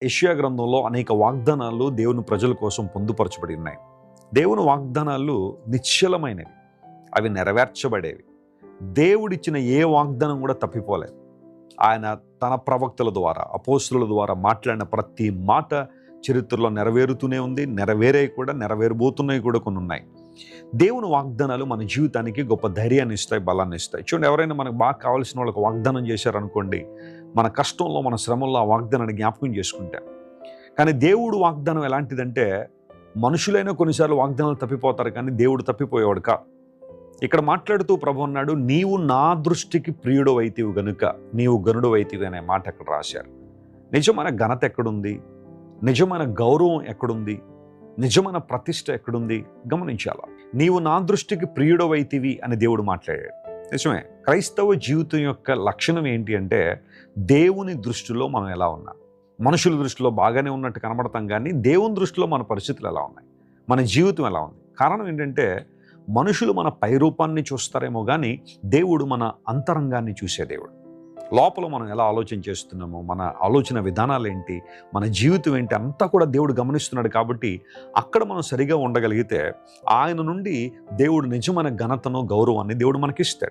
యెషయా గ్రంథంలో అనేక వాగ్దానాలు దేవుని ప్రజల కోసం పొందుపరచబడి ఉన్నాయి. దేవుని వాగ్దానాలు నిశ్చలమైనవి, అవి నెరవేర్చబడేవి. దేవుడిచ్చిన ఏ వాగ్దానం కూడా తప్పిపోలేదు. ఆయన తన ప్రవక్తల ద్వారా, అపోస్తుల ద్వారా మాట్లాడిన ప్రతి మాట చరిత్రలో నెరవేరుతూనే ఉంది. నెరవేరబోతున్నాయి కూడా కొన్ని ఉన్నాయి. దేవుని వాగ్దానాలు మన జీవితానికి గొప్ప ధైర్యాన్ని ఇస్తాయి, బలాన్ని ఇస్తాయి. చూడండి, ఎవరైనా మనకు బాగా కావాల్సిన వాళ్ళకి వాగ్దానం చేశారనుకోండి, మన కష్టంలో, మన శ్రమంలో ఆ వాగ్దానాన్ని జ్ఞాపకం చేసుకుంటాం. కానీ దేవుడు వాగ్దానం ఎలాంటిదంటే, మనుషులైనా కొన్నిసార్లు వాగ్దానాలు తప్పిపోతారు, కానీ దేవుడు తప్పిపోయేవాడు కాదు. ఇక్కడ మాట్లాడుతూ ప్రభు అన్నాడు, నీవు నా దృష్టికి ప్రియుడు అయితివి గనుక నీవు గనుడు అయితివి అనే మాట అక్కడ రాశారు. నిజమైన ఘనత ఎక్కడుంది? నిజమైన గౌరవం ఎక్కడుంది? నిజమైన ప్రతిష్ట ఎక్కడుంది? గమనించాలా. నీవు నా దృష్టికి ప్రియుడవైతివి అని దేవుడు మాట్లాడాడు. నిజమే. క్రైస్తవ జీవితం యొక్క లక్షణం ఏంటి అంటే, దేవుని దృష్టిలో మనం ఎలా ఉన్నాం. మనుషుల దృష్టిలో బాగానే ఉన్నట్టు కనబడతాం, కానీ దేవుని దృష్టిలో మన పరిస్థితులు ఎలా ఉన్నాయి, మన జీవితం ఎలా ఉంది. కారణం ఏంటంటే, మనుషులు మన పైరూపాన్ని చూస్తారేమో కానీ దేవుడు మన అంతరంగాన్ని చూసే దేవుడు. లోపల మనం ఎలా ఆలోచన చేస్తున్నామో, మన ఆలోచన విధానాలు ఏంటి, మన జీవితం ఏంటి అంతా కూడా దేవుడు గమనిస్తున్నాడు. కాబట్టి అక్కడ మనం సరిగా ఉండగలిగితే ఆయన నుండి దేవుడు నిజమైన ఘనతను, గౌరవాన్ని దేవుడు మనకిస్తాడు.